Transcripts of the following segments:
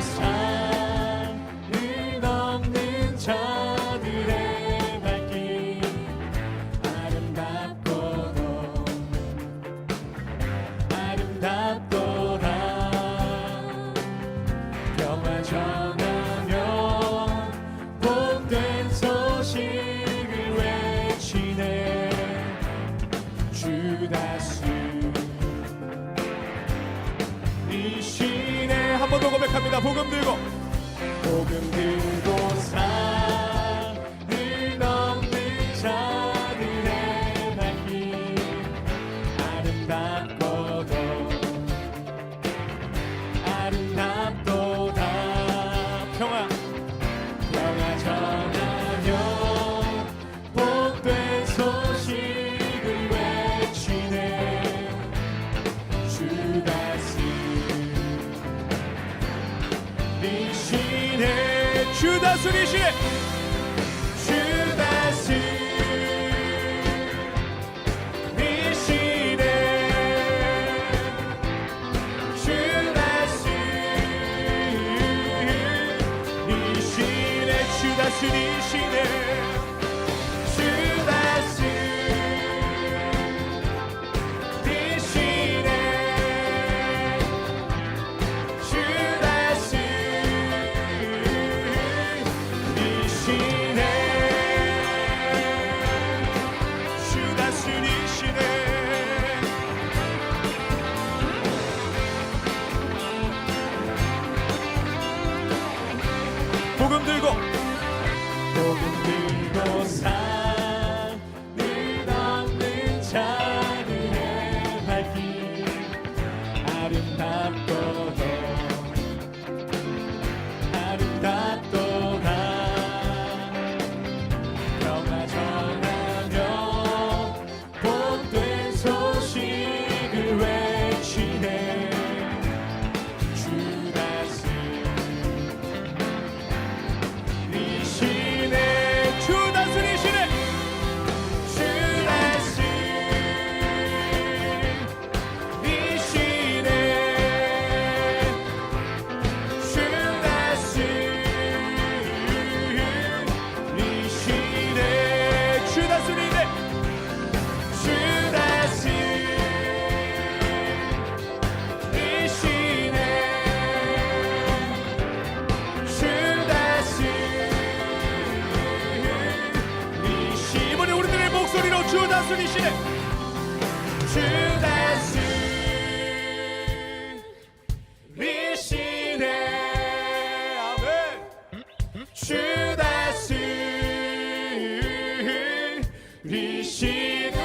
산을 넘는 자들의 발길 아름답도다 평화 전하며 복된 소식을 외치네 주 다스리시네. 한 번 더 고백합니다. 복음 들고 산을 넘는 자들의 발길 아름답도다 평화 전하며 복된 소식을 외치네 주 다스리시네 주 다스리시네 복음 들고 산을 넘는 자들의 발길 아름답도다 평화 전하며 복된 소식을 외치네 주 다스리시네 주 다스리시네 이번에 우리들의 목소리로 주 다스리시네 주 다스리시네 아멘 주 다스리시네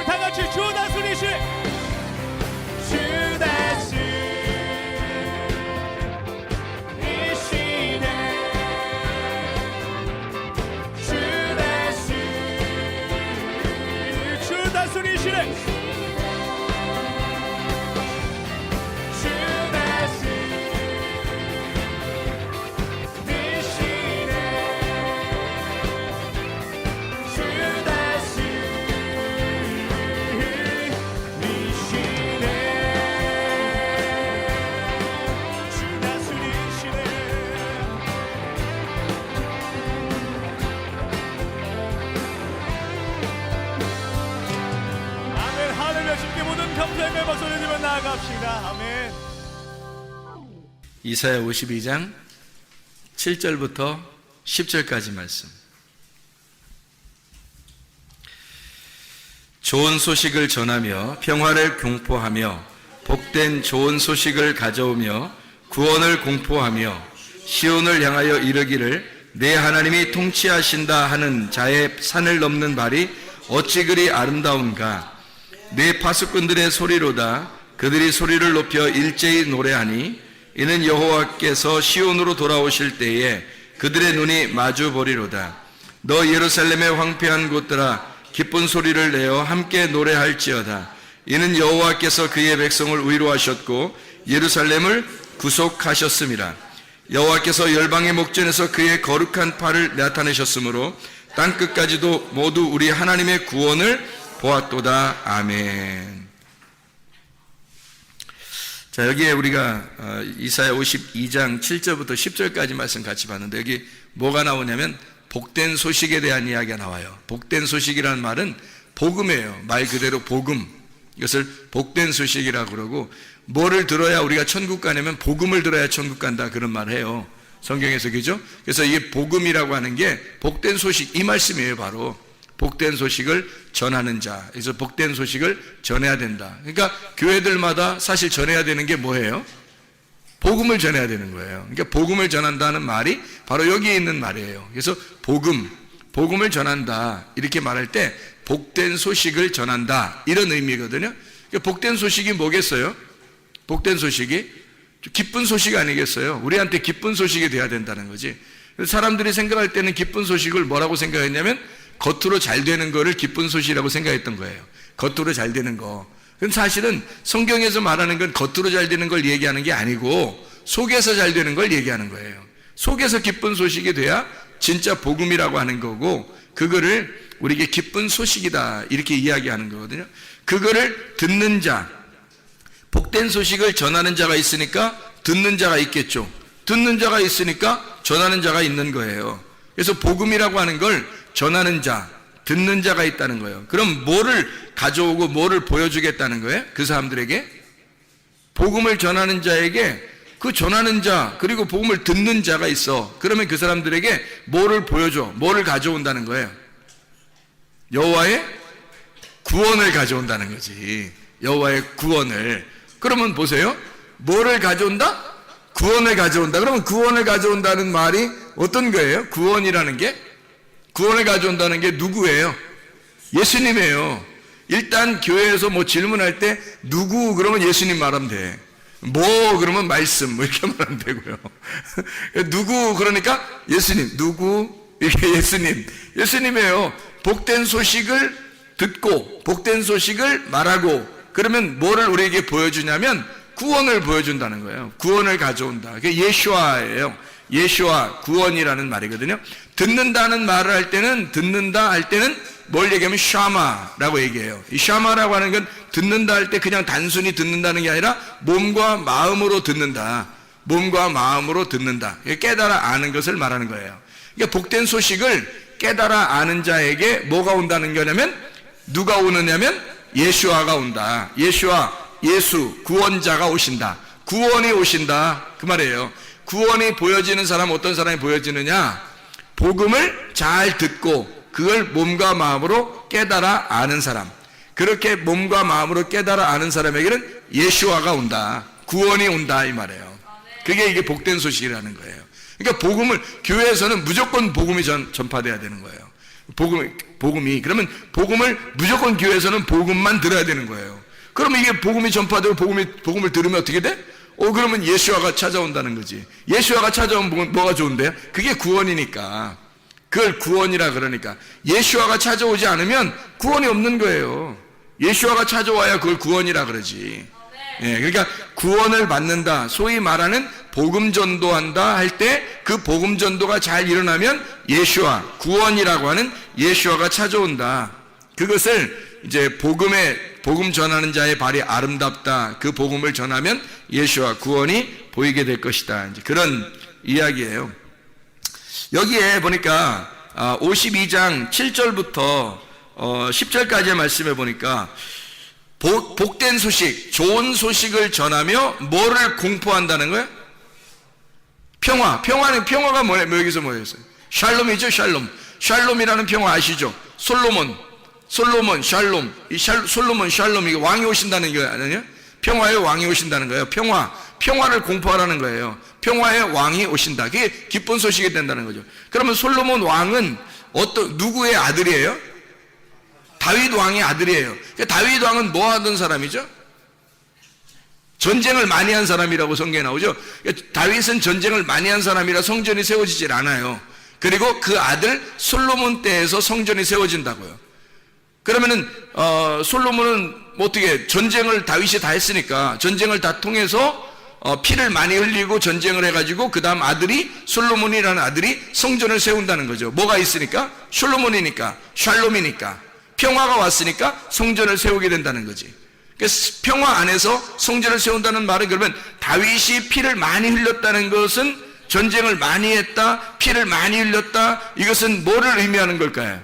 다 같이 주 다스리시네 주 다스리시네 주 다스리시네 감사의 박수 내주며 나아갑시다. 아멘. 이사야 52장 7절부터 10절까지 말씀. 좋은 소식을 전하며 평화를 공포하며 복된 좋은 소식을 가져오며 구원을 공포하며 시온을 향하여 이르기를 내 하나님이 통치하신다 하는 자의 산을 넘는 발이 어찌 그리 아름다운가. 내 파수꾼들의 소리로다. 그들이 소리를 높여 일제히 노래하니 이는 여호와께서 시온으로 돌아오실 때에 그들의 눈이 마주 보리로다. 너 예루살렘의 황폐한 곳들아 기쁜 소리를 내어 함께 노래할지어다. 이는 여호와께서 그의 백성을 위로하셨고 예루살렘을 구속하셨음이라. 여호와께서 열방의 목전에서 그의 거룩한 팔을 나타내셨으므로 땅끝까지도 모두 우리 하나님의 구원을 보았도다. 아멘. 자, 여기에 우리가 이사야 52장 7절부터 10절까지 말씀 같이 봤는데 여기 뭐가 나오냐면 복된 소식에 대한 이야기가 나와요. 복된 소식이라는 말은 복음이에요. 말 그대로 복음. 이것을 복된 소식이라고 그러고, 뭐를 들어야 우리가 천국 가냐면 복음을 들어야 천국 간다, 그런 말을 해요. 성경에서, 그죠? 그래서 이게 복음이라고 하는 게 복된 소식, 이 말씀이에요. 바로 복된 소식을 전하는 자. 그래서 복된 소식을 전해야 된다. 그러니까 교회들마다 사실 전해야 되는 게 뭐예요? 복음을 전해야 되는 거예요. 그러니까 복음을 전한다는 말이 바로 여기에 있는 말이에요. 그래서 복음을 전한다, 이렇게 말할 때 복된 소식을 전한다, 이런 의미거든요. 그러니까 복된 소식이 뭐겠어요? 복된 소식이 기쁜 소식 아니겠어요? 우리한테 기쁜 소식이 돼야 된다는 거지. 사람들이 생각할 때는 기쁜 소식을 뭐라고 생각했냐면 겉으로 잘 되는 거를 기쁜 소식이라고 생각했던 거예요. 겉으로 잘 되는 거. 그럼 사실은 성경에서 말하는 건 겉으로 잘 되는 걸 얘기하는 게 아니고 속에서 잘 되는 걸 얘기하는 거예요. 속에서 기쁜 소식이 돼야 진짜 복음이라고 하는 거고, 그거를 우리에게 기쁜 소식이다, 이렇게 이야기하는 거거든요. 그거를 듣는 자, 복된 소식을 전하는 자가 있으니까 듣는 자가 있겠죠. 듣는 자가 있으니까 전하는 자가 있는 거예요. 그래서 복음이라고 하는 걸 전하는 자, 듣는 자가 있다는 거예요. 그럼 뭐를 가져오고 뭐를 보여주겠다는 거예요? 그 사람들에게 복음을 전하는 자에게 그 전하는 자, 그리고 복음을 듣는 자가 있어. 그러면 그 사람들에게 뭐를 보여줘, 뭐를 가져온다는 거예요? 여호와의 구원을 가져온다는 거지. 여호와의 구원을. 그러면 보세요, 뭐를 가져온다? 구원을 가져온다. 그러면 구원을 가져온다는 말이 어떤 거예요? 구원이라는 게, 구원을 가져온다는 게 누구예요? 예수님이에요. 일단 교회에서 뭐 질문할 때 누구 그러면 예수님 말하면 돼. 뭐 그러면 말씀, 뭐 이렇게 말하면 되고요. 누구 그러니까 예수님, 누구 이게 예수님이에요. 복된 소식을 듣고 복된 소식을 말하고, 그러면 뭐를 우리에게 보여주냐면 구원을 보여준다는 거예요. 구원을 가져온다. 그게 예수아예요. 예수아, 구원이라는 말이거든요. 듣는다는 말을 할 때는, 듣는다 할 때는 뭘 얘기하면 샤마라고 얘기해요. 이 샤마라고 하는 건 듣는다 할 때 그냥 단순히 듣는다는 게 아니라 몸과 마음으로 듣는다. 몸과 마음으로 듣는다. 깨달아 아는 것을 말하는 거예요. 그러니까 복된 소식을 깨달아 아는 자에게 뭐가 온다는 거냐면, 누가 오느냐면 예수아가 온다. 예수아, 예수, 구원자가 오신다. 구원이 오신다, 그 말이에요. 구원이 보여지는 사람, 어떤 사람이 보여지느냐? 복음을 잘 듣고 그걸 몸과 마음으로 깨달아 아는 사람. 그렇게 몸과 마음으로 깨달아 아는 사람에게는 예수아가 온다, 구원이 온다, 이 말이에요. 그게 이게 복된 소식이라는 거예요. 그러니까 복음을, 교회에서는 무조건 복음이 전파돼야 되는 거예요. 복음이. 그러면 복음을 무조건 교회에서는 복음만 들어야 되는 거예요. 그러면 이게 복음이 전파되고 복음을 들으면 어떻게 돼? 그러면 예수아가 찾아온다는 거지. 예수아가 찾아오면 뭐가 좋은데요? 그게 구원이니까. 그걸 구원이라 그러니까. 예수아가 찾아오지 않으면 구원이 없는 거예요. 예수아가 찾아와야 그걸 구원이라 그러지. 예, 그러니까 구원을 받는다, 소위 말하는 복음 전도한다 할 때 그 복음 전도가 잘 일어나면 예수아, 구원이라고 하는 예수아가 찾아온다. 그것을 이제 복음 전하는 자의 발이 아름답다, 그 복음을 전하면 예수아, 구원이 보이게 될 것이다, 이제 그런 이야기예요. 여기에 보니까 52장 7절부터 10절까지의 말씀에 보니까 복된 소식, 좋은 소식을 전하며 뭐를 공포한다는 거예요? 평화가 뭐예요? 여기서 뭐였어요? 샬롬이죠, 샬롬. 샬롬이라는 평화 아시죠? 솔로몬, 샬롬. 솔로몬, 샬롬, 이게 왕이 오신다는 게 아니에요? 평화의 왕이 오신다는 거예요. 평화를 공포하라는 거예요. 평화의 왕이 오신다. 그게 기쁜 소식이 된다는 거죠. 그러면 솔로몬 왕은 누구의 아들이에요? 다윗 왕의 아들이에요. 다윗 왕은 뭐 하던 사람이죠? 전쟁을 많이 한 사람이라고 성경에 나오죠. 다윗은 전쟁을 많이 한 사람이라 성전이 세워지질 않아요. 그리고 그 아들 솔로몬 때에서 성전이 세워진다고요. 그러면은 솔로몬은 어떻게, 전쟁을 다윗이 다 했으니까 전쟁을 다 통해서 피를 많이 흘리고 전쟁을 해가지고 그 다음 아들이, 솔로몬이라는 아들이 성전을 세운다는 거죠. 뭐가 있으니까? 솔로몬이니까, 샬롬이니까. 평화가 왔으니까 성전을 세우게 된다는 거지. 평화 안에서 성전을 세운다는 말은, 그러면 다윗이 피를 많이 흘렸다는 것은 전쟁을 많이 했다, 피를 많이 흘렸다, 이것은 뭐를 의미하는 걸까요?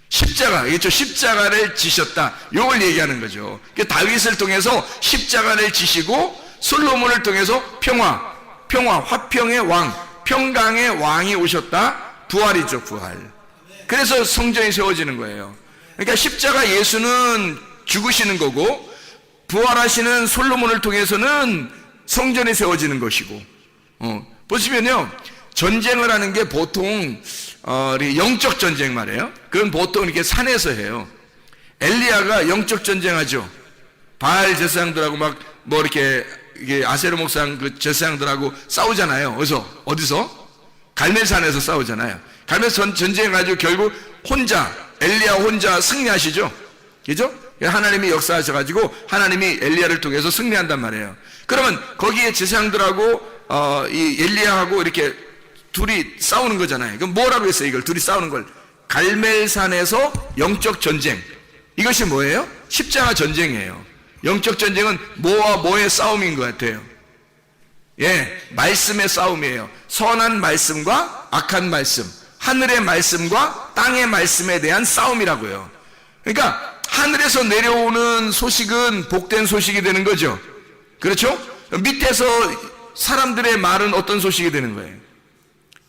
십자가겠죠. 십자가를 지셨다, 이걸 얘기하는 거죠. 다윗을 통해서 십자가를 지시고 솔로몬을 통해서 평화, 화평의 왕, 평강의 왕이 오셨다. 부활이죠, 부활. 그래서 성전이 세워지는 거예요. 그러니까 십자가 예수는 죽으시는 거고, 부활하시는 솔로몬을 통해서는 성전이 세워지는 것이고, 보시면요, 전쟁을 하는 게 보통 영적 전쟁 말이에요. 그건 보통 이렇게 산에서 해요. 엘리야가 영적 전쟁하죠. 바알 제사장들하고 뭐 이렇게 아세르 목상 그 제사장들하고 싸우잖아요. 어디서? 갈멜산에서 싸우잖아요. 갈멜산 전쟁해가지고 결국 엘리야 혼자 승리하시죠. 그죠? 하나님이 역사하셔가지고 하나님이 엘리야를 통해서 승리한단 말이에요. 그러면 거기에 제사장들하고 이 엘리야하고 이렇게 둘이 싸우는 거잖아요. 그럼 뭐라고 했어요? 이걸 둘이 싸우는 걸 갈멜산에서 영적 전쟁. 이것이 뭐예요? 십자가 전쟁이에요. 영적 전쟁은 뭐와 뭐의 싸움인 것 같아요? 말씀의 싸움이에요. 선한 말씀과 악한 말씀, 하늘의 말씀과 땅의 말씀에 대한 싸움이라고요. 그러니까 하늘에서 내려오는 소식은 복된 소식이 되는 거죠. 그렇죠? 밑에서 사람들의 말은 어떤 소식이 되는 거예요?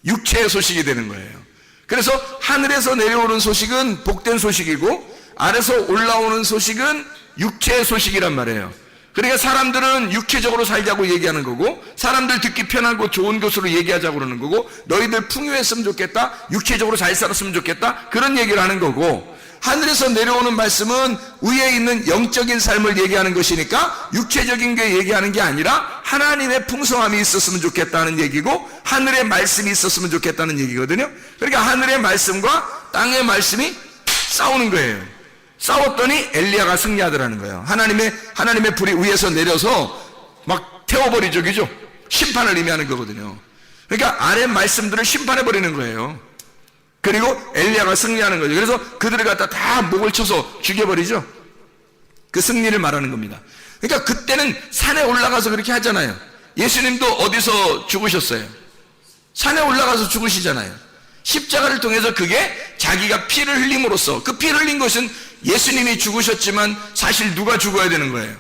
육체의 소식이 되는 거예요. 그래서 하늘에서 내려오는 소식은 복된 소식이고, 아래서 올라오는 소식은 육체의 소식이란 말이에요. 그러니까 사람들은 육체적으로 살자고 얘기하는 거고, 사람들 듣기 편하고 좋은 것으로 얘기하자고 그러는 거고, 너희들 풍요했으면 좋겠다, 육체적으로 잘 살았으면 좋겠다, 그런 얘기를 하는 거고, 하늘에서 내려오는 말씀은 위에 있는 영적인 삶을 얘기하는 것이니까 육체적인 게 얘기하는 게 아니라 하나님의 풍성함이 있었으면 좋겠다는 얘기고, 하늘의 말씀이 있었으면 좋겠다는 얘기거든요. 그러니까 하늘의 말씀과 땅의 말씀이 싸우는 거예요. 싸웠더니 엘리야가 승리하더라는 거예요. 하나님의 불이 위에서 내려서 막 태워버리죠. 그죠? 심판을 의미하는 거거든요. 그러니까 아래 말씀들을 심판해버리는 거예요. 그리고 엘리야가 승리하는 거죠. 그래서 그들을 갖다 다 목을 쳐서 죽여버리죠. 그 승리를 말하는 겁니다. 그러니까 그때는 산에 올라가서 그렇게 하잖아요. 예수님도 어디서 죽으셨어요? 산에 올라가서 죽으시잖아요. 십자가를 통해서 그게 자기가 피를 흘림으로써, 그 피를 흘린 것은 예수님이 죽으셨지만 사실 누가 죽어야 되는 거예요?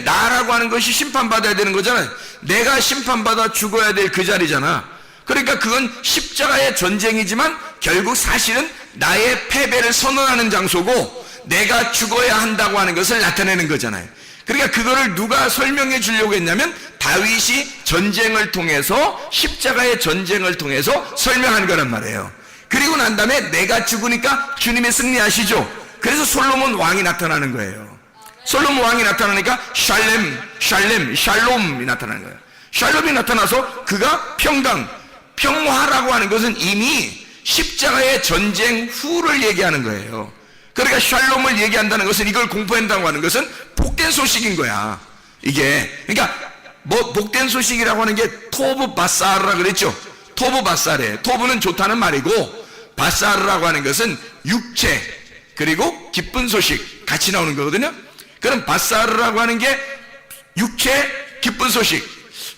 나라고 하는 것이 심판받아야 되는 거잖아요. 내가 심판받아 죽어야 될 그 자리잖아. 그러니까 그건 십자가의 전쟁이지만 결국 사실은 나의 패배를 선언하는 장소고, 내가 죽어야 한다고 하는 것을 나타내는 거잖아요. 그러니까 그거를 누가 설명해 주려고 했냐면 다윗이 전쟁을 통해서, 십자가의 전쟁을 통해서 설명한 거란 말이에요. 그리고 난 다음에 내가 죽으니까 주님이 승리하시죠. 그래서 솔로몬 왕이 나타나는 거예요. 솔로몬 왕이 나타나니까 샬롬이 나타나는 거예요. 샬롬이 나타나서 그가 평화라고 하는 것은 이미 십자가의 전쟁 후를 얘기하는 거예요. 그러니까 샬롬을 얘기한다는 것은, 이걸 공포한다고 하는 것은 복된 소식인 거야. 이게 그러니까 복된 소식이라고 하는 게 토브 바사르라 그랬죠. 토브 바사르, 토브는 좋다는 말이고, 바사르라고 하는 것은 육체 그리고 기쁜 소식 같이 나오는 거거든요. 그럼 바사르라고 하는 게 육체, 기쁜 소식.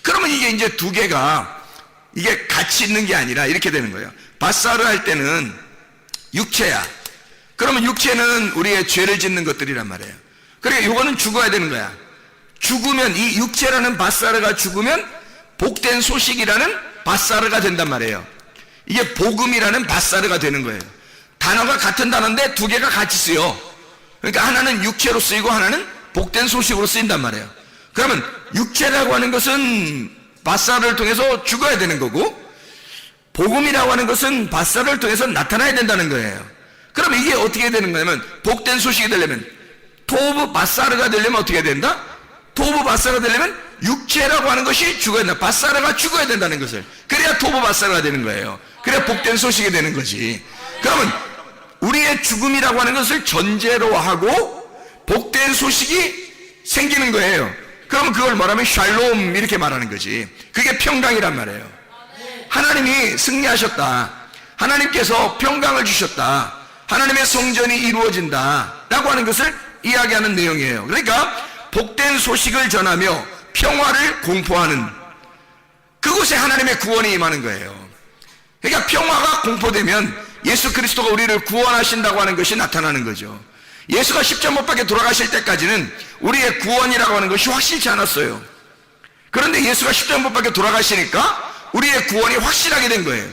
그러면 이게 이제 두 개가 이게 같이 있는 게 아니라 이렇게 되는 거예요. 바사르 할 때는 육체야. 그러면 육체는 우리의 죄를 짓는 것들이란 말이에요. 그러니까 이거는 죽어야 되는 거야. 죽으면, 이 육체라는 바사르가 죽으면 복된 소식이라는 바사르가 된단 말이에요. 이게 복음이라는 바사르가 되는 거예요. 단어가 같은 단어인데 두 개가 같이 쓰여. 그러니까 하나는 육체로 쓰이고 하나는 복된 소식으로 쓰인단 말이에요. 그러면 육체라고 하는 것은 바사르를 통해서 죽어야 되는 거고, 복음이라고 하는 것은 바사르를 통해서 나타나야 된다는 거예요. 그럼 이게 어떻게 되는 거냐면, 복된 소식이 되려면, 토브 바사르가 되려면 어떻게 된다? 토브 바사르가 되려면 육체라고 하는 것이 죽어야 된다. 바사르가 죽어야 된다는 것을. 그래야 토브 바사르가 되는 거예요. 그래야 복된 소식이 되는 거지. 그러면 우리의 죽음이라고 하는 것을 전제로 하고 복된 소식이 생기는 거예요. 그러면 그걸 말하면 샬롬 이렇게 말하는 거지. 그게 평강이란 말이에요. 하나님이 승리하셨다. 하나님께서 평강을 주셨다. 하나님의 성전이 이루어진다 라고 하는 것을 이야기하는 내용이에요. 그러니까 복된 소식을 전하며 평화를 공포하는 그곳에 하나님의 구원이 임하는 거예요. 그러니까 평화가 공포되면 예수 그리스도가 우리를 구원하신다고 하는 것이 나타나는 거죠. 예수가 십자가 못 박혀 돌아가실 때까지는 우리의 구원이라고 하는 것이 확실치 않았어요. 그런데 예수가 십자가 못 박혀 돌아가시니까 우리의 구원이 확실하게 된 거예요.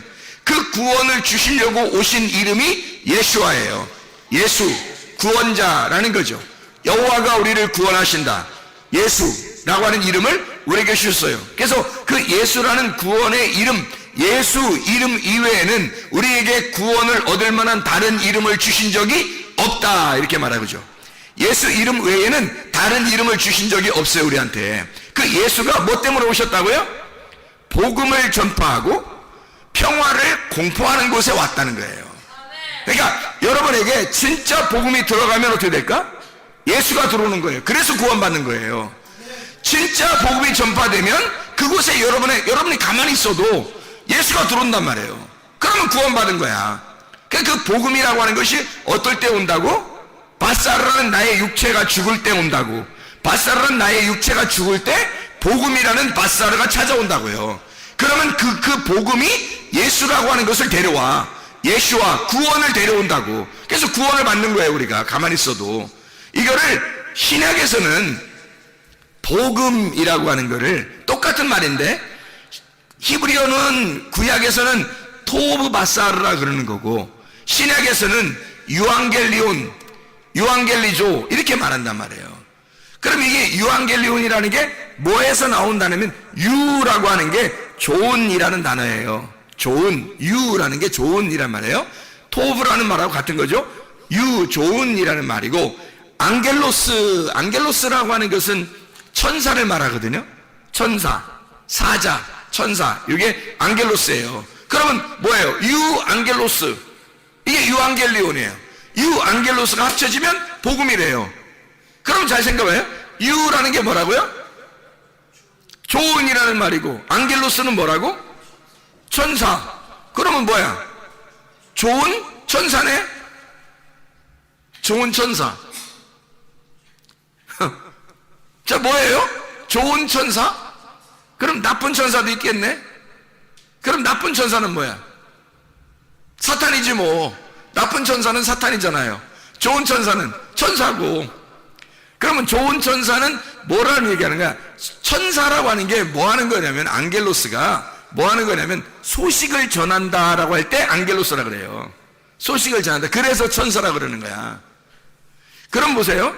그 구원을 주시려고 오신 이름이 예수와예요. 예수, 구원자라는 거죠. 여호와가 우리를 구원하신다. 예수라고 하는 이름을 우리에게 주셨어요. 그래서 그 예수라는 구원의 이름, 예수 이름 이외에는 우리에게 구원을 얻을 만한 다른 이름을 주신 적이 없다, 이렇게 말하죠. 예수 이름 외에는 다른 이름을 주신 적이 없어요, 우리한테. 그 예수가 뭐 때문에 오셨다고요? 복음을 전파하고 평화를 공포하는 곳에 왔다는 거예요. 그러니까 여러분에게 진짜 복음이 들어가면 어떻게 될까? 예수가 들어오는 거예요. 그래서 구원받는 거예요. 진짜 복음이 전파되면 그곳에 여러분이 가만히 있어도 예수가 들어온단 말이에요. 그러면 구원받은 거야. 그 복음이라고 하는 것이 어떨 때 온다고? 바사르라는 나의 육체가 죽을 때 온다고. 바사르라는 나의 육체가 죽을 때 복음이라는 바사르가 찾아온다고요. 그러면 그 복음이 예수라고 하는 것을 데려와. 예수와 구원을 데려온다고. 그래서 구원을 받는 거예요, 우리가 가만히 있어도. 이거를 신약에서는 복음이라고 하는 거를 똑같은 말인데 히브리어는 구약에서는 토브 바사르라 그러는 거고 신약에서는 유앙겔리조 이렇게 말한단 말이에요. 그럼 이게 유앙겔리온이라는 게 뭐에서 나온다냐면 유라고 하는 게 좋은이라는 단어예요. 좋은, 유라는 게 좋은이란 말이에요. 토브라는 말하고 같은 거죠. 유, 좋은이라는 말이고 안겔로스라고 하는 것은 천사를 말하거든요. 천사, 사자, 천사, 이게 안겔로스예요. 그러면 뭐예요? 유안겔로스, 이게 유앙겔리온이에요. 유안겔로스가 합쳐지면 복음이래요. 그럼 잘 생각해요. 유라는 게 뭐라고요? 좋은이라는 말이고 안겔로스는 뭐라고? 천사. 그러면 뭐야? 좋은 천사네? 좋은 천사. 자, 뭐예요? 좋은 천사? 그럼 나쁜 천사도 있겠네? 그럼 나쁜 천사는 뭐야? 사탄이지 뭐. 나쁜 천사는 사탄이잖아요. 좋은 천사는 천사고. 그러면 좋은 천사는 뭐라는 얘기하는 거야? 천사라고 하는 게 뭐 하는 거냐면 안겔로스가 뭐 하는 거냐면 소식을 전한다라고 할 때 안겔로스라 그래요. 소식을 전한다. 그래서 천사라 그러는 거야. 그럼 보세요.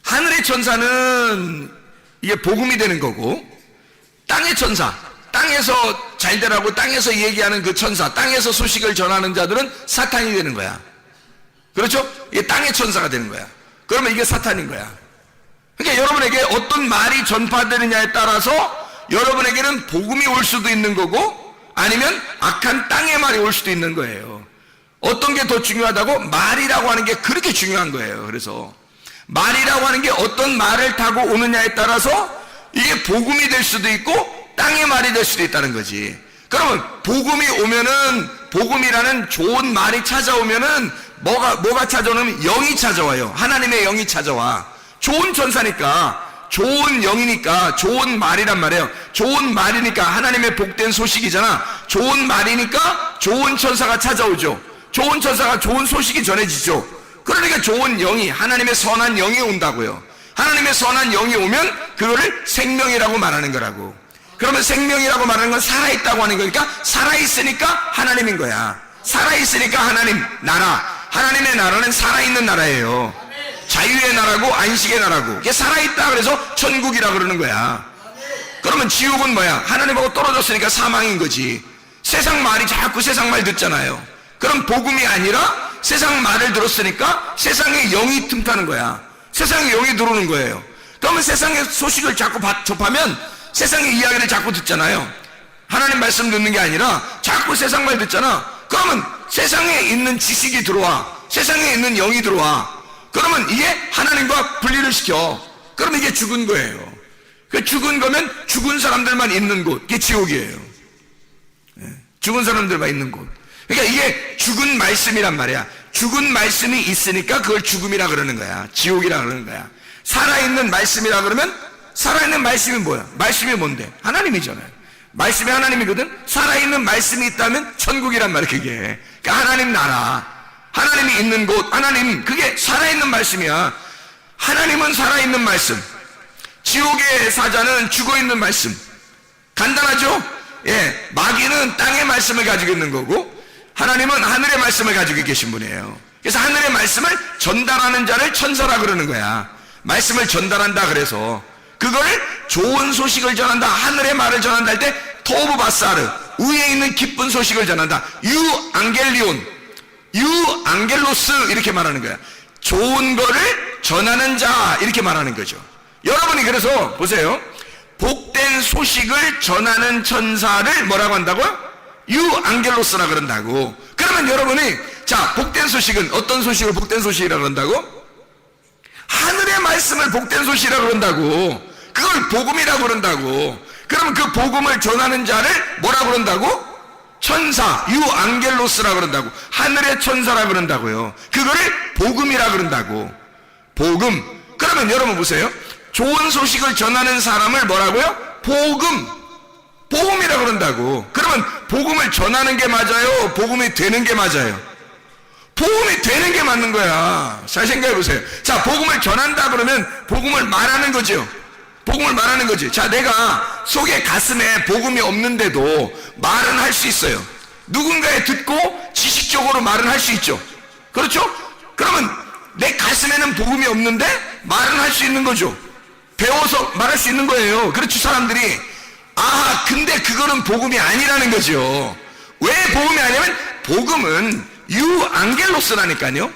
하늘의 천사는 이게 복음이 되는 거고 땅의 천사, 땅에서 잘 되라고 땅에서 얘기하는 그 천사, 땅에서 소식을 전하는 자들은 사탄이 되는 거야. 그렇죠? 이게 땅의 천사가 되는 거야. 그러면 이게 사탄인 거야. 그러니까 여러분에게 어떤 말이 전파되느냐에 따라서 여러분에게는 복음이 올 수도 있는 거고 아니면 악한 땅의 말이 올 수도 있는 거예요. 어떤 게 더 중요하다고? 말이라고 하는 게 그렇게 중요한 거예요. 그래서 말이라고 하는 게 어떤 말을 타고 오느냐에 따라서 이게 복음이 될 수도 있고 땅의 말이 될 수도 있다는 거지. 그러면 복음이 오면은 복음이라는 좋은 말이 찾아오면은 뭐가 찾아오냐면 영이 찾아와요. 하나님의 영이 찾아와. 좋은 천사니까 좋은 영이니까 좋은 말이란 말이에요. 좋은 말이니까 하나님의 복된 소식이잖아. 좋은 말이니까 좋은 천사가 찾아오죠. 좋은 천사가 좋은 소식이 전해지죠. 그러니까 좋은 영이, 하나님의 선한 영이 온다고요. 하나님의 선한 영이 오면 그거를 생명이라고 말하는 거라고. 그러면 생명이라고 말하는 건 살아있다고 하는 거니까 살아있으니까 하나님인 거야. 살아있으니까 하나님 나라. 하나님의 나라는 살아있는 나라예요. 자유의 나라고 안식의 나라고. 이게 살아있다 그래서 천국이라 그러는 거야. 그러면 지옥은 뭐야? 하나님하고 떨어졌으니까 사망인 거지. 세상 말이 자꾸 세상 말 듣잖아요. 그럼 복음이 아니라 세상 말을 들었으니까 세상의 영이 틈타는 거야. 세상의 영이 들어오는 거예요. 그러면 세상의 소식을 자꾸 접하면 세상의 이야기를 자꾸 듣잖아요. 하나님 말씀 듣는 게 아니라 자꾸 세상 말 듣잖아. 그러면 세상에 있는 지식이 들어와. 세상에 있는 영이 들어와. 그러면 이게 하나님과 분리를 시켜. 그러면 이게 죽은 거예요. 그 죽은 거면 죽은 사람들만 있는 곳. 이게 지옥이에요. 죽은 사람들만 있는 곳. 그러니까 이게 죽은 말씀이란 말이야. 죽은 말씀이 있으니까 그걸 죽음이라 그러는 거야. 지옥이라 그러는 거야. 살아있는 말씀이라 그러면 살아있는 말씀이 뭐야? 말씀이 뭔데? 하나님이잖아요. 말씀이 하나님이거든. 살아있는 말씀이 있다면 천국이란 말이야. 그게 그러니까 하나님 나라, 하나님이 있는 곳, 하나님, 그게 살아있는 말씀이야. 하나님은 살아있는 말씀, 지옥의 사자는 죽어있는 말씀. 간단하죠? 예, 마귀는 땅의 말씀을 가지고 있는 거고 하나님은 하늘의 말씀을 가지고 계신 분이에요. 그래서 하늘의 말씀을 전달하는 자를 천사라 그러는 거야. 말씀을 전달한다 그래서 그거를 좋은 소식을 전한다, 하늘의 말을 전한다 할 때 토브 바사르, 위에 있는 기쁜 소식을 전한다. 유 앙겔리온, 유 앙겔로스 이렇게 말하는 거야. 좋은 거를 전하는 자 이렇게 말하는 거죠. 여러분이 그래서 보세요. 복된 소식을 전하는 천사를 뭐라고 한다고요? 유 앙겔로스라 그런다고. 그러면 여러분이 자, 복된 소식은 어떤 소식을 복된 소식이라 그런다고? 하늘의 말씀을 복된 소식이라 그런다고. 그걸 복음이라고 그런다고. 그러면 그 복음을 전하는 자를 뭐라 그런다고? 천사, 유 앙겔로스라 그런다고. 하늘의 천사라 그런다고요. 그거를 복음이라 그런다고. 복음. 그러면 여러분 보세요. 좋은 소식을 전하는 사람을 뭐라고요? 복음이라 그런다고. 그러면 복음을 전하는 게 맞아요? 복음이 되는 게 맞아요? 복음이 되는 게 맞는 거야. 잘 생각해 보세요. 자, 복음을 전한다 그러면 복음을 말하는 거죠. 복음을 말하는 거지. 자, 내가 속에 가슴에 복음이 없는데도 말은 할 수 있어요. 누군가에 듣고 지식적으로 말은 할 수 있죠. 그렇죠? 그러면 내 가슴에는 복음이 없는데 말은 할 수 있는 거죠. 배워서 말할 수 있는 거예요. 그렇죠, 사람들이. 아, 근데 그거는 복음이 아니라는 거죠. 왜 복음이 아니냐면 복음은 유 앙겔로스라니까요.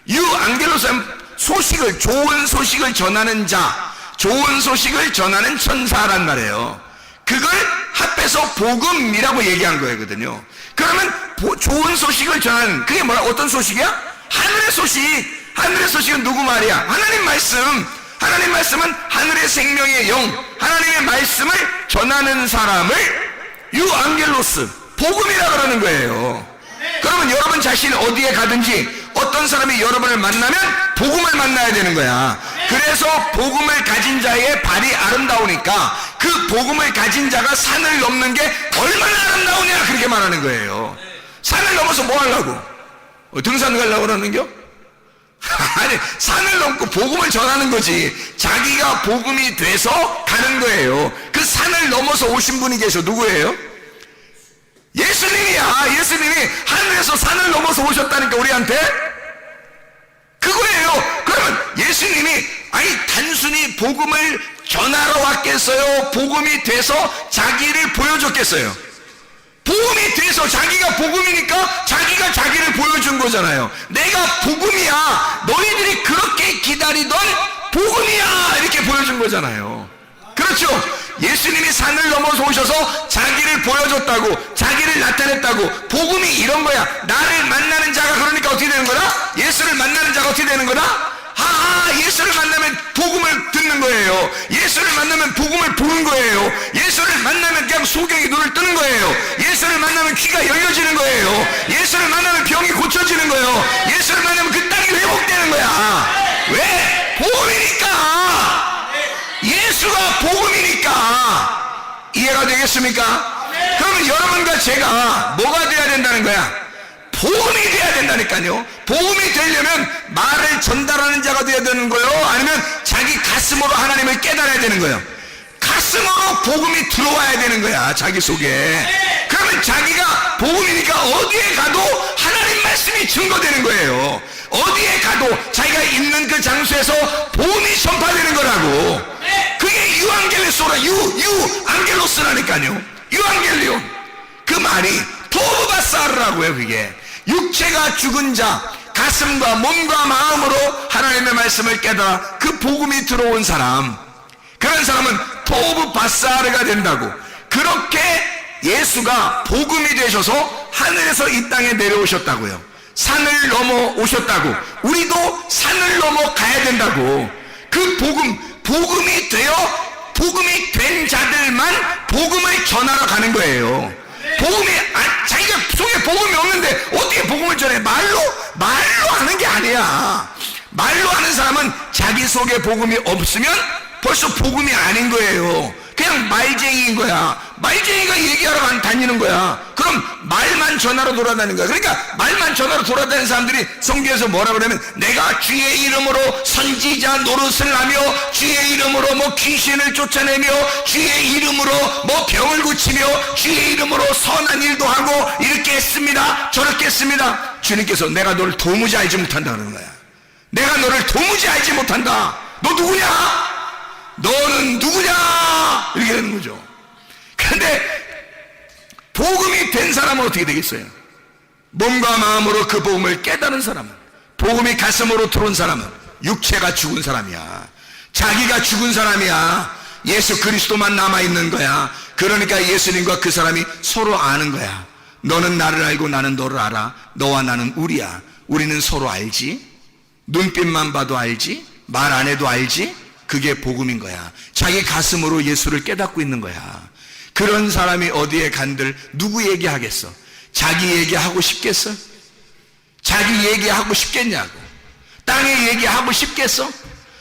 유 앙겔로스는 소식을, 좋은 소식을 전하는 자, 좋은 소식을 전하는 천사란 말이에요. 그걸 합해서 복음이라고 얘기한 거거든요. 그러면 좋은 소식을 전하는, 그게 뭐야? 어떤 소식이야? 하늘의 소식. 하늘의 소식은 누구 말이야? 하나님 말씀. 하나님 말씀은 하늘의 생명의 영, 하나님의 말씀을 전하는 사람을 유 앙겔로스, 복음이라 그러는 거예요. 그러면 여러분 자신이 어디에 가든지 어떤 사람이 여러분을 만나면 복음을 만나야 되는 거야. 그래서 복음을 가진 자의 발이 아름다우니까 그 복음을 가진 자가 산을 넘는 게 얼마나 아름다우냐 그렇게 말하는 거예요. 산을 넘어서 뭐 하려고? 등산 가려고 그러는겨? 아니, 산을 넘고 복음을 전하는 거지. 자기가 복음이 돼서 가는 거예요. 그 산을 넘어서 오신 분이 계셔. 누구예요? 예수님이야. 예수님이 하늘에서 산을 넘어서 오셨다니까 우리한테. 그거예요. 그러면 예수님이 아니 단순히 복음을 전하러 왔겠어요? 복음이 돼서 자기를 보여줬겠어요? 복음이 돼서 자기가 복음이니까 자기가 자기를 보여준 거잖아요. 내가 복음이야. 너희들이 그렇게 기다리던 복음이야. 이렇게 보여준 거잖아요. 그렇죠? 예수님이 산을 넘어서 오셔서 자기를 보여줬다고, 자기를 나타냈다고. 복음이 이런 거야. 나를 만나는 자가 그러니까 어떻게 되는 거다? 예수를 만나는 자가 어떻게 되는 거다? 예수를 만나면 복음을 듣는 거예요. 예수를 만나면 복음을 보는 거예요. 예수를 만나면 그냥 소경이 눈을 뜨는 거예요. 예수를 만나면 귀가 열려지는 거예요. 예수를 만나면 병이 고쳐지는 거예요. 예수를 만나면 그 땅이 회복되는 거야. 왜? 복음이니까. 예수가 복음이니까. 이해가 되겠습니까? 그러면 여러분과 제가 뭐가 돼야 된다는 거야? 복음이 돼야 된다니까요. 복음이 되려면 말을 전달하는 자가 돼야 되는 거예요? 아니면 자기 가슴으로 하나님을 깨달아야 되는 거예요? 가슴으로 복음이 들어와야 되는 거야, 자기 속에. 그러면 자기가 복음이니까 어디에 가도 하나님 말씀이 증거되는 거예요. 어디에 가도 자기가 있는 그 장소에서 복음이 전파되는 거라고. 그게 유앙겔로스라, 유앙겔로스라니까요. 유앙겔리온. 그 말이 토브바사르라고 해요. 그게 육체가 죽은 자, 가슴과 몸과 마음으로 하나님의 말씀을 깨달아 그 복음이 들어온 사람, 그런 사람은 토브바사르가 된다고. 그렇게 예수가 복음이 되셔서 하늘에서 이 땅에 내려오셨다고요. 산을 넘어 오셨다고. 우리도 산을 넘어 가야 된다고. 그 복음이 되어 복음이 된 자들만 복음을 전하러 가는 거예요. 복음이 자기가 속에 복음이 없는데 어떻게 복음을 전해? 말로 아니야. 말로 하는 사람은 자기 속에 복음이 없으면 벌써 복음이 아닌 거예요. 그냥 말쟁이인 거야. 말쟁이가 얘기하러 다니는 거야. 그럼 말만 전하러 돌아다니는 거야. 그러니까 말만 전하러 돌아다니는 사람들이 성경에서 뭐라 그러면 내가 주의 이름으로 선지자 노릇을 하며 주의 이름으로 뭐 귀신을 쫓아내며 주의 이름으로 뭐 병을 고치며 주의 이름으로 선한 일도 하고 이렇게 했습니다, 저렇게 했습니다. 주님께서 내가 너를 도무지 알지 못한다 그러는 거야. 내가 너를 도무지 알지 못한다. 너 누구냐? 너는 누구냐? 이렇게 되는 거죠. 그런데 복음이 된 사람은 어떻게 되겠어요? 몸과 마음으로 그 복음을 깨달은 사람은, 복음이 가슴으로 들어온 사람은 육체가 죽은 사람이야. 자기가 죽은 사람이야. 예수 그리스도만 남아있는 거야. 그러니까 예수님과 그 사람이 서로 아는 거야. 너는 나를 알고 나는 너를 알아. 너와 나는 우리야. 우리는 서로 알지. 눈빛만 봐도 알지. 말 안 해도 알지. 그게 복음인 거야. 자기 가슴으로 예수를 깨닫고 있는 거야. 그런 사람이 어디에 간들 누구 얘기하겠어? 자기 얘기하고 싶겠어? 자기 얘기하고 싶겠냐고. 땅에 얘기하고 싶겠어?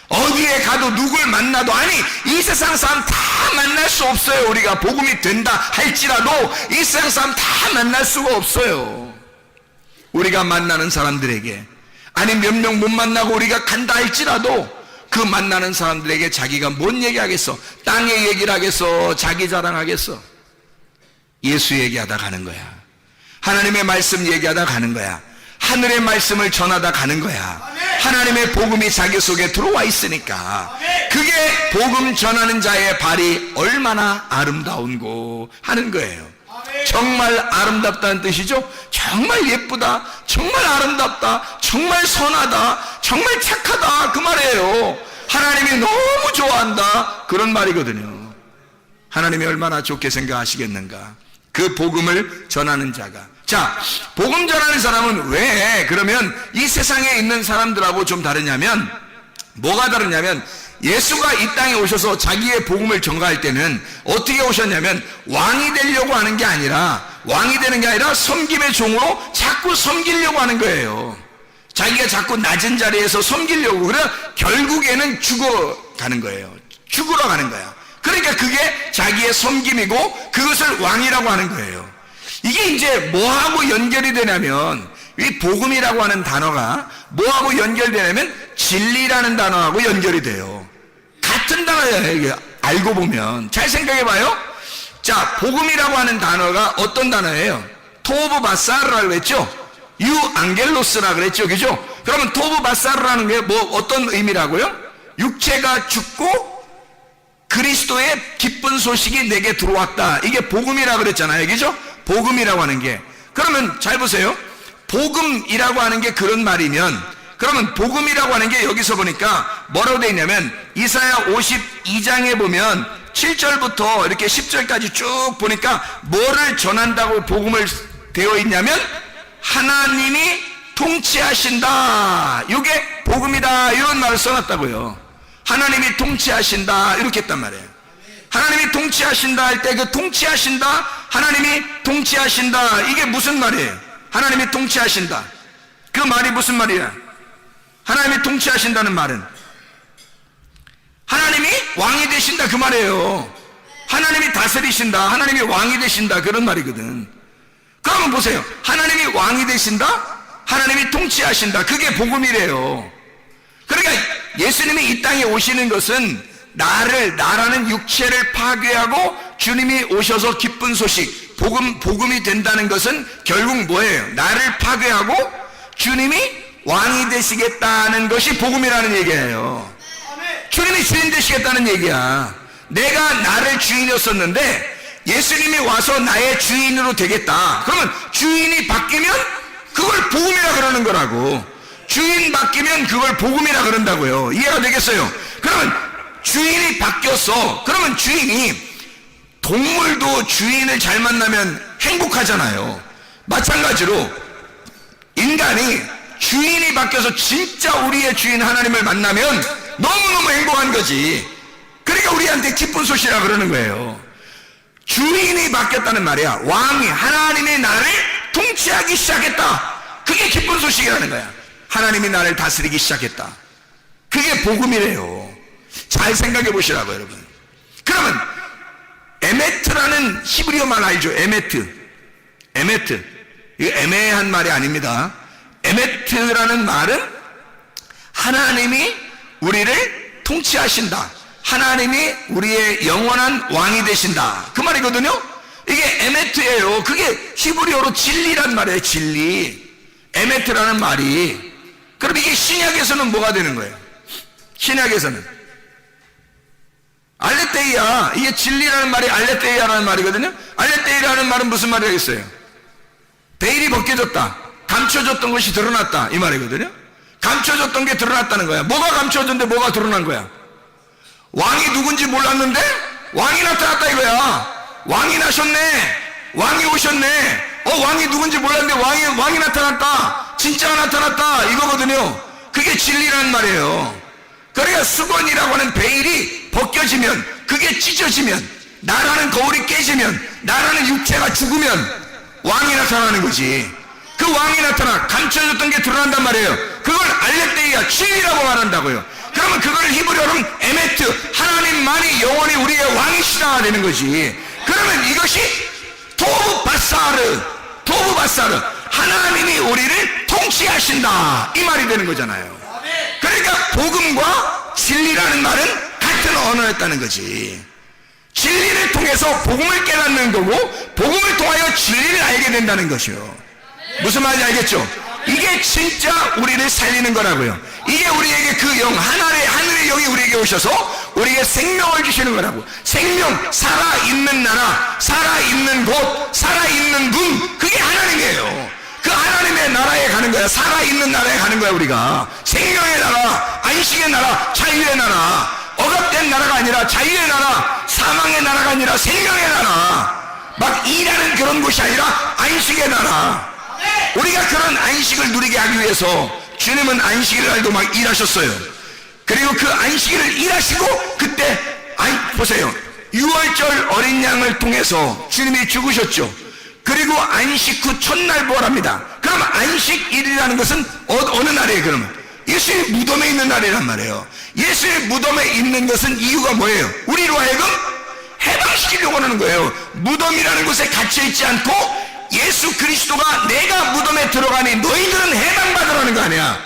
어디에 가도 누굴 만나도, 아니 이 세상 사람 다 만날 수 없어요. 우리가 복음이 된다 할지라도 이 세상 사람 다 만날 수가 없어요. 우리가 만나는 사람들에게, 아니 몇 명 못 만나고 우리가 간다 할지라도 그 만나는 사람들에게 자기가 뭔 얘기하겠어? 땅의 얘기를 하겠어? 자기 자랑하겠어? 예수 얘기하다 가는 거야. 하나님의 말씀 얘기하다 가는 거야. 하늘의 말씀을 전하다 가는 거야. 하나님의 복음이 자기 속에 들어와 있으니까. 그게 복음 전하는 자의 발이 얼마나 아름다운고 하는 거예요. 정말 아름답다는 뜻이죠. 정말 예쁘다, 정말 아름답다, 정말 선하다, 정말 착하다, 그 말이에요. 하나님이 너무 좋아한다, 그런 말이거든요. 하나님이 얼마나 좋게 생각하시겠는가. 그 복음을 전하는 자가. 자, 복음 전하는 사람은 왜 그러면 이 세상에 있는 사람들하고 좀 다르냐면, 뭐가 다르냐면, 예수가 이 땅에 오셔서 자기의 복음을 전가할 때는 어떻게 오셨냐면 왕이 되려고 하는 게 아니라, 왕이 되는 게 아니라 섬김의 종으로 자꾸 섬기려고 하는 거예요. 자기가 자꾸 낮은 자리에서 섬기려고. 그래 결국에는 죽어가는 거예요. 죽으러 가는 거야. 그러니까 그게 자기의 섬김이고 그것을 왕이라고 하는 거예요. 이게 이제 뭐하고 연결이 되냐면, 이 복음이라고 하는 단어가 뭐하고 연결되냐면 진리라는 단어하고 연결이 돼요. 같은 단어예요. 이게 알고 보면. 잘 생각해봐요. 자, 복음이라고 하는 단어가 어떤 단어예요? 토브 바사르라고 했죠. 유앙겔로스라 그랬죠, 그죠? 그러면 토브 바사르라는 게 뭐 어떤 의미라고요? 육체가 죽고 그리스도의 기쁜 소식이 내게 들어왔다. 이게 복음이라고 그랬잖아요, 그죠? 복음이라고 하는 게. 그러면 잘 보세요. 복음이라고 하는 게 그런 말이면, 그러면 복음이라고 하는 게 여기서 보니까 뭐라고 되어 있냐면, 이사야 52장에 보면 7절부터 이렇게 10절까지 쭉 보니까 뭐를 전한다고 복음을 되어 있냐면, 하나님이 통치하신다, 이게 복음이다, 이런 말을 써놨다고요. 하나님이 통치하신다, 이렇게 했단 말이에요. 하나님이 통치하신다 할 때 그 통치하신다, 하나님이 통치하신다, 이게 무슨 말이에요? 하나님이 통치하신다, 그 말이 무슨 말이야? 하나님이 통치하신다는 말은 하나님이 왕이 되신다, 그 말이에요. 하나님이 다스리신다, 하나님이 왕이 되신다, 그런 말이거든. 그러면 보세요. 하나님이 왕이 되신다, 하나님이 통치하신다, 그게 복음이래요. 그러니까 예수님이 이 땅에 오시는 것은 나라는 육체를 파괴하고 주님이 오셔서 기쁜 소식, 복음이 된다는 것은 결국 뭐예요? 나를 파괴하고 주님이 왕이 되시겠다는 것이 복음이라는 얘기예요. 주님이 주인 되시겠다는 얘기야. 내가 나를 주인이었었는데 예수님이 와서 나의 주인으로 되겠다. 그러면 주인이 바뀌면 그걸 복음이라 그러는 거라고. 주인 바뀌면 그걸 복음이라 그런다고요. 이해가 되겠어요? 그러면 주인이 바뀌었어. 그러면 주인이, 동물도 주인을 잘 만나면 행복하잖아요. 마찬가지로 인간이 주인이 바뀌어서 진짜 우리의 주인 하나님을 만나면 너무너무 행복한 거지. 그러니까 우리한테 기쁜 소식이라 그러는 거예요. 주인이 바뀌었다는 말이야. 왕이, 하나님이 나를 통치하기 시작했다, 그게 기쁜 소식이라는 거야. 하나님이 나를 다스리기 시작했다. 그게 복음이래요. 잘 생각해 보시라고 여러분. 그러면 에메트라는 히브리어 말 알죠? 에메트. 이거 애매한 말이 아닙니다. 에메트라는 말은 하나님이 우리를 통치하신다. 하나님이 우리의 영원한 왕이 되신다. 그 말이거든요. 이게 에메트예요. 그게 히브리어로 진리란 말이에요. 진리. 에메트라는 말이. 그럼 이게 신약에서는 뭐가 되는 거예요? 신약에서는 알레테이아. 이게 진리라는 말이 알레테이아라는 말이거든요. 알레테이아라는 말은 무슨 말이겠어요? 베일이 벗겨졌다. 감춰졌던 것이 드러났다. 이 말이거든요. 감춰졌던 게 드러났다는 거야. 뭐가 감춰졌는데 뭐가 드러난 거야? 왕이 누군지 몰랐는데 왕이 나타났다 이거야. 왕이 나셨네. 왕이 오셨네. 왕이 누군지 몰랐는데 왕이 나타났다. 진짜가 나타났다. 이거거든요. 그게 진리라는 말이에요. 그러니까 수건이라고 하는 베일이 벗겨지면, 그게 찢어지면, 나라는 거울이 깨지면, 나라는 육체가 죽으면 왕이 나타나는 거지. 그 왕이 나타나 감춰졌던 게 드러난단 말이에요. 그걸 알레테이아, 진리라고 말한다고요. 그러면 그걸 히브리어로는 에메트, 하나님만이 영원히 우리의 왕이시다 되는 거지. 그러면 이것이 토브바사르, 하나님이 우리를 통치하신다 이 말이 되는 거잖아요. 그러니까 복음과 진리라는 말은 같은 언어였다는 거지. 진리를 통해서 복음을 깨닫는 거고, 복음을 통하여 진리를 알게 된다는 것이요. 무슨 말인지 알겠죠? 이게 진짜 우리를 살리는 거라고요. 이게 우리에게 그 영, 하늘의 영이 우리에게 오셔서 우리에게 생명을 주시는 거라고. 생명, 살아있는 나라, 살아있는 곳, 살아있는 분, 그게 하나님이에요. 그 하나님의 나라에 가는 거야. 살아있는 나라에 가는 거야. 우리가 생명의 나라, 안식의 나라, 자유의 나라, 억압된 나라가 아니라 자유의 나라, 사망의 나라가 아니라 생명의 나라, 막 일하는 그런 곳이 아니라 안식의 나라. 우리가 그런 안식을 누리게 하기 위해서 주님은 안식일 날도 막 일하셨어요. 그리고 그 안식일을 일하시고 그때 보세요. 6월절 어린 양을 통해서 주님이 죽으셨죠. 그리고 안식 후 첫날 부활합니다. 그럼 안식일이라는 것은 어느 날이에요? 그러면 예수의 무덤에 있는 날이란 말이에요. 예수의 무덤에 있는 것은 이유가 뭐예요? 우리로 하여금 해방시키려고 하는 거예요. 무덤이라는 곳에 갇혀있지 않고 예수 그리스도가 내가 무덤에 들어가니 너희들은 해방받으라는 거 아니야.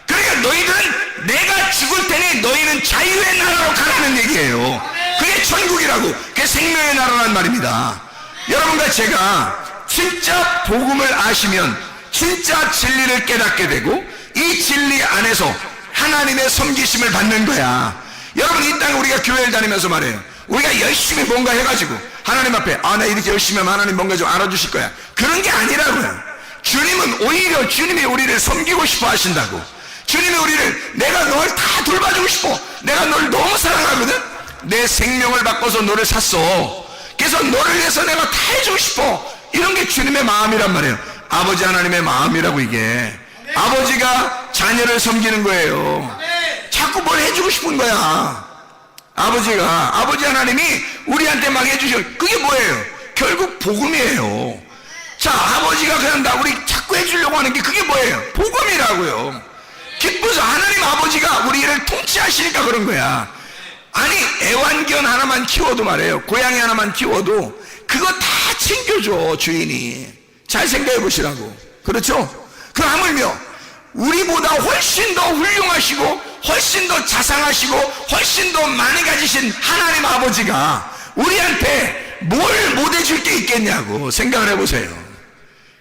그러니까 너희들은 내가 죽을 테니 너희는 자유의 나라로 가라는 얘기예요. 그게 천국이라고. 그게 생명의 나라란 말입니다. 여러분과 제가 진짜 복음을 아시면 진짜 진리를 깨닫게 되고 이 진리 안에서 하나님의 섬기심을 받는 거야. 여러분, 이 땅에 우리가 교회를 다니면서 말해요. 우리가 열심히 뭔가 해가지고 하나님 앞에 나 이렇게 열심히 하면 하나님 뭔가 좀 알아주실 거야. 그런 게 아니라고요. 주님은 오히려 주님이 우리를 섬기고 싶어 하신다고. 주님이 우리를, 내가 널 다 돌봐주고 싶어. 내가 널 너무 사랑하거든. 내 생명을 바꿔서 너를 샀어. 그래서 너를 위해서 내가 다 해주고 싶어. 이런 게 주님의 마음이란 말이에요. 아버지 하나님의 마음이라고. 이게 아버지가 자녀를 섬기는 거예요. 자꾸 뭘 해주고 싶은 거야. 아버지 하나님이 우리한테 막 해주셔. 그게 뭐예요? 결국 복음이에요. 자, 아버지가 그냥 우리 자꾸 해주려고 하는 게 그게 뭐예요? 복음이라고요. 기뻐서 하나님 아버지가 우리를 통치하시니까 그런 거야. 아니, 애완견 하나만 키워도 말이에요. 고양이 하나만 키워도 그거 다 챙겨줘, 주인이. 잘 생각해 보시라고. 그렇죠? 그 하물며 우리보다 훨씬 더 훌륭하시고 훨씬 더 자상하시고 훨씬 더 많이 가지신 하나님 아버지가 우리한테 뭘 못해줄 게 있겠냐고 생각을 해보세요.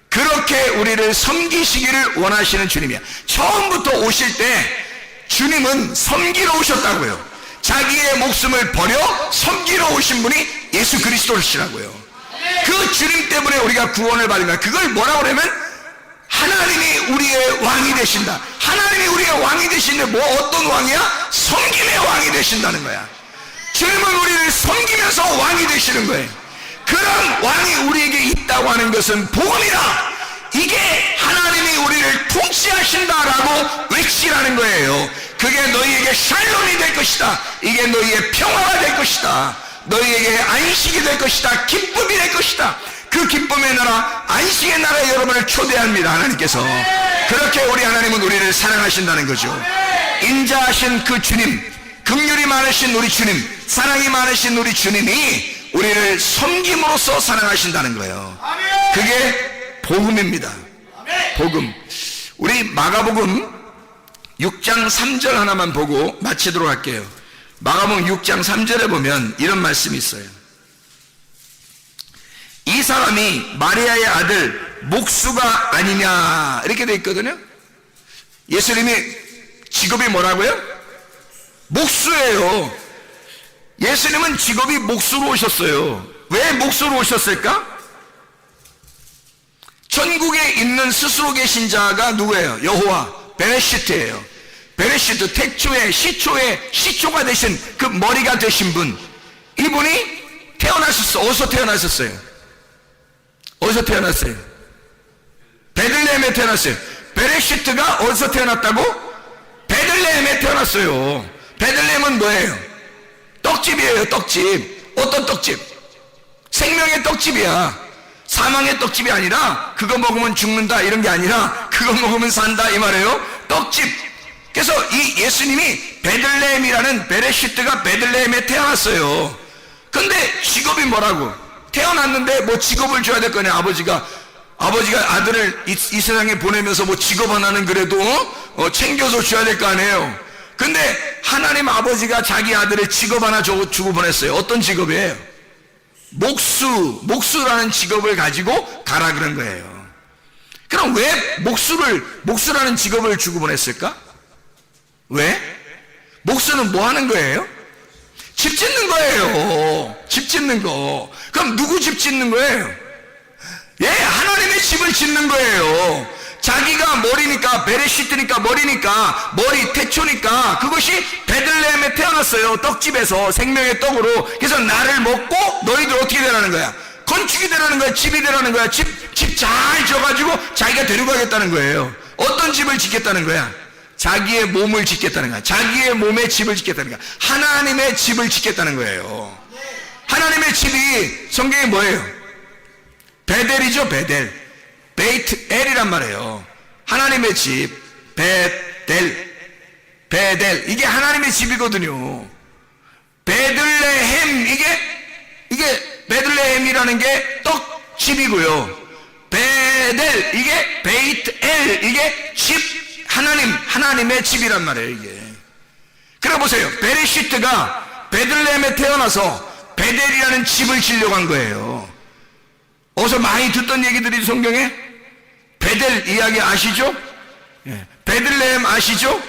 그렇게 우리를 섬기시기를 원하시는 주님이야. 처음부터 오실 때 주님은 섬기러 오셨다고요. 자기의 목숨을 버려 섬기러 오신 분이 예수 그리스도시라고요. 그 주님 때문에 우리가 구원을 받은 거야. 그걸 뭐라고 그러면 하나님이 우리의 왕이 되신다. 하나님이 우리의 왕이 되시는데 뭐 어떤 왕이야? 섬김의 왕이 되신다는 거야. 주님은 우리를 섬기면서 왕이 되시는 거예요. 그런 왕이 우리에게 있다고 하는 것은 복음이다. 이게 하나님이 우리를 통치하신다라고 외치라는 거예요. 그게 너희에게 샬롬이 될 것이다. 이게 너희의 평화가 될 것이다. 너희에게 안식이 될 것이다. 기쁨이 될 것이다. 그 기쁨의 나라, 안식의 나라에 여러분을 초대합니다. 하나님께서 그렇게 우리 하나님은 우리를 사랑하신다는 거죠. 인자하신 그 주님, 긍휼이 많으신 우리 주님, 사랑이 많으신 우리 주님이 우리를 섬김으로써 사랑하신다는 거예요. 그게 복음입니다. 복음. 우리 마가복음 6장 3절 하나만 보고 마치도록 할게요. 마가복음 6장 3절에 보면 이런 말씀이 있어요. 이 사람이 마리아의 아들 목수가 아니냐 이렇게 돼 있거든요. 예수님이 직업이 뭐라고요? 목수예요. 예수님은 직업이 목수로 오셨어요. 왜 목수로 오셨을까? 전국에 있는 스스로 계신 자가 누구예요? 여호와 베레시트예요. 베레시트, 태초에 시초가 되신 그 머리가 되신 분, 이분이 태어나셨어. 어디서 태어나셨어요? 어디서 태어났어요? 베들레헴에 태어났어요. 베레시트가 어디서 태어났다고? 베들레헴에 태어났어요. 베들레헴은 뭐예요? 떡집이에요. 떡집. 어떤 떡집? 생명의 떡집이야. 사망의 떡집이 아니라 그거 먹으면 죽는다 이런 게 아니라 그거 먹으면 산다 이 말이에요. 떡집. 그래서 이 예수님이 베들레헴이라는 베레시트가 베들레헴에 태어났어요. 근데 직업이 뭐라고? 태어났는데 뭐 직업을 줘야 될 거냐. 아버지가 아들을 이 세상에 보내면서 뭐 직업 하나는 그래도 챙겨서 줘야 될 거 아니에요. 근데 하나님 아버지가 자기 아들의 직업 하나 주고 보냈어요. 어떤 직업이에요? 목수라는 직업을 가지고 가라 그런 거예요. 그럼 왜 목수라는 직업을 주고 보냈을까? 왜? 목수는 뭐 하는 거예요? 집 짓는 거예요. 집 짓는 거. 그럼 누구 집 짓는 거예요? 예, 하나님의 집을 짓는 거예요. 자기가 머리니까, 베레시트니까 머리니까, 머리 태초니까 그것이 베들레헴에 태어났어요. 떡집에서 생명의 떡으로. 그래서 나를 먹고 너희들 어떻게 되라는 거야? 건축이 되라는 거야. 집이 되라는 거야. 집 잘 져가지고 자기가 데리고 가겠다는 거예요. 어떤 집을 짓겠다는 거야? 자기의 몸을 짓겠다는 거야. 자기의 몸의 집을 짓겠다는 거야. 하나님의 집을 짓겠다는 거예요. 하나님의 집이 성경에 뭐예요? 베델이죠. 베델. 베이트 엘이란 말이에요. 하나님의 집. 베델. 이게 하나님의 집이거든요. 베들레헴 이게 베들레헴이라는 게 떡집이고요. 베델 이게 베이트 엘 이게 집. 하나님의 집이란 말이에요, 이게. 그래 보세요. 베레시트가 베들레헴에 태어나서 베델이라는 집을 지려고 한 거예요. 어서 많이 듣던 얘기들이 성경에 베델 이야기 아시죠? 예. 베들레헴 아시죠?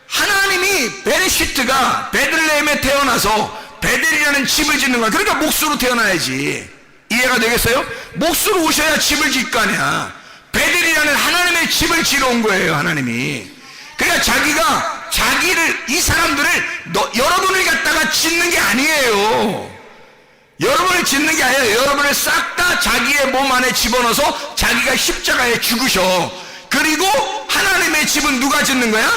하나님이 베레시트가 베들레헴에 태어나서 베델이라는 집을 짓는 거야. 그러니까 목수로 태어나야지. 이해가 되겠어요? 목수로 오셔야 집을 짓 거 아니야. 베델이라는 하나님의 집을 지러 온 거예요, 하나님이. 그러니까 이 사람들을 여러분을 갖다가 짓는 게 아니에요. 여러분을 짓는 게 아니에요. 여러분을 싹 다 자기의 몸 안에 집어넣어서 자기가 십자가에 죽으셔. 그리고 하나님의 집은 누가 짓는 거야?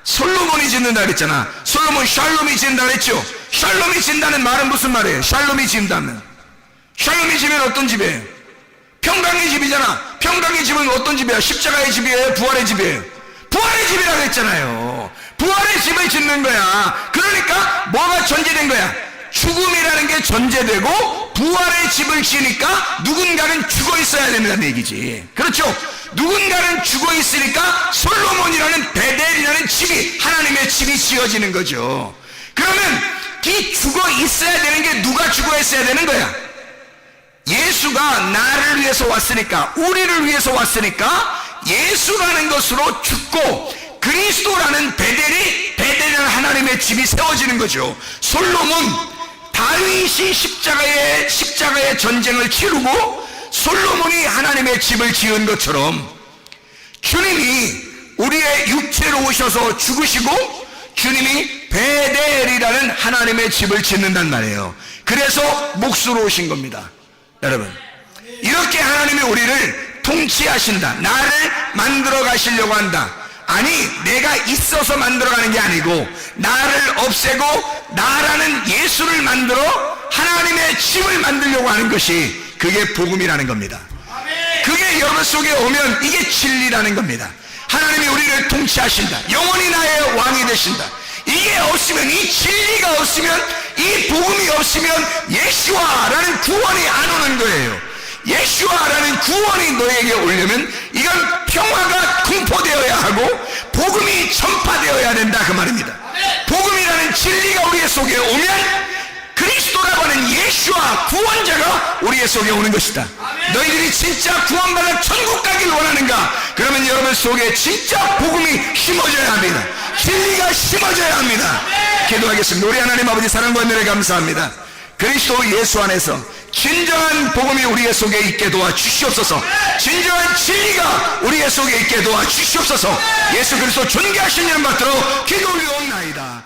솔로몬이 짓는다 그랬잖아. 솔로몬 샬롬이 짓는다 그랬죠. 샬롬이 짓는다는 말은 무슨 말이에요? 샬롬이 짓는다면 샬롬이 집은 어떤 집이에요? 평강의 집이잖아. 평강의 집은 어떤 집이야? 십자가의 집이에요? 부활의 집이에요? 부활의 집이라고 했잖아요. 부활의 집을 짓는 거야. 그러니까 뭐가 전제된 거야? 죽음이라는 게 전제되고 부활의 집을 지으니까 누군가는 죽어 있어야 된다는 얘기지. 그렇죠? 누군가는 죽어 있으니까 솔로몬이라는 베델이라는 집이 하나님의 집이 지어지는 거죠. 그러면 이 죽어 있어야 되는 게 누가 죽어 있어야 되는 거야? 예수가 나를 위해서 왔으니까, 우리를 위해서 왔으니까 예수라는 것으로 죽고 그리스도라는 베델이라는 하나님의 집이 세워지는 거죠. 솔로몬, 다윗이 십자가의 전쟁을 치르고 솔로몬이 하나님의 집을 지은 것처럼 주님이 우리의 육체로 오셔서 죽으시고 주님이 베델이라는 하나님의 집을 짓는단 말이에요. 그래서 목수로 오신 겁니다. 여러분, 이렇게 하나님이 우리를 통치하신다. 나를 만들어 가시려고 한다. 아니, 내가 있어서 만들어가는 게 아니고 나를 없애고 나라는 예수를 만들어 하나님의 집을 만들려고 하는 것이 그게 복음이라는 겁니다. 그게 여러분 속에 오면 이게 진리라는 겁니다. 하나님이 우리를 통치하신다. 영원히 나의 왕이 되신다. 이게 없으면, 이 진리가 없으면, 이 복음이 없으면 예수와라는 구원이 안 오는 거예요. 예수와라는 구원이 너에게 오려면 이건 평화가 공포되어야 하고 복음이 전파되어야 된다 그 말입니다. 복음이라는 진리가 우리의 속에 오면 그리스도라고 하는 예수와 구원자가 우리의 속에 오는 것이다. 너희들이 진짜 구원받아 천국 가길 원하는가? 그러면 여러분 속에 진짜 복음이 심어져야 합니다. 진리가 심어져야 합니다. 기도하겠습니다. 우리 하나님 아버지 사랑과 은혜를 감사합니다. 그리스도 예수 안에서 진정한 복음이 우리의 속에 있게 도와주시옵소서. 진정한 진리가 우리의 속에 있게 도와주시옵소서. 예수 그리스도 존귀하신 이름 받들어 기도 올리옵나이다.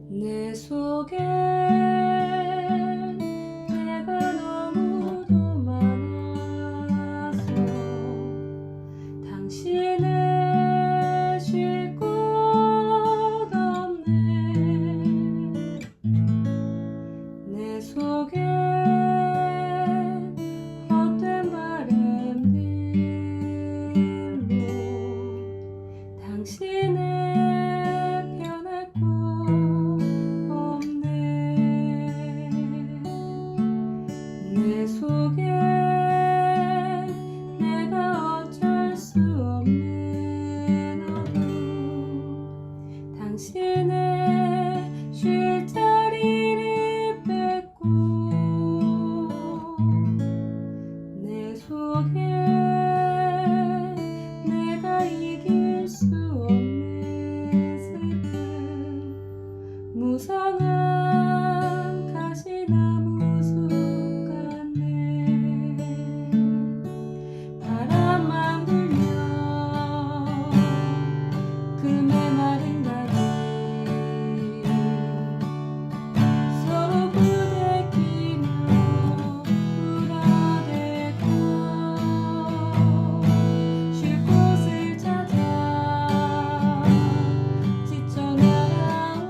내 속에 내가 너무도 많아서 당신을 쉴 곳 없네. 내 속에 헛된 바램들로 당신을 편할 곳 내 속에 내가 어쩔 수 없는 어둠 당신의 쉴 자리를 뺏고 내 속에 내가 이길 수 없는 슬픔 무성한 가시나무 바람만 불면 그 메마른 가지 서로 부대끼며 울어대고 쉴 곳을 찾아 지쳐 날아온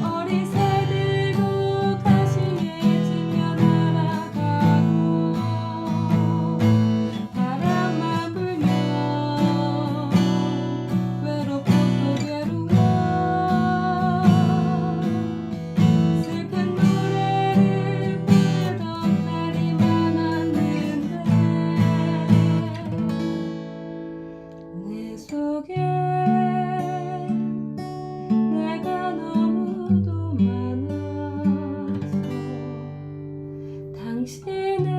어리새들도 가시에 지며 날아가고 바람만 불면 외롭고 또 괴로워 슬픈 노래를 부르던 날이 많았는데 내 속에 내가 너무도 많아서 당신을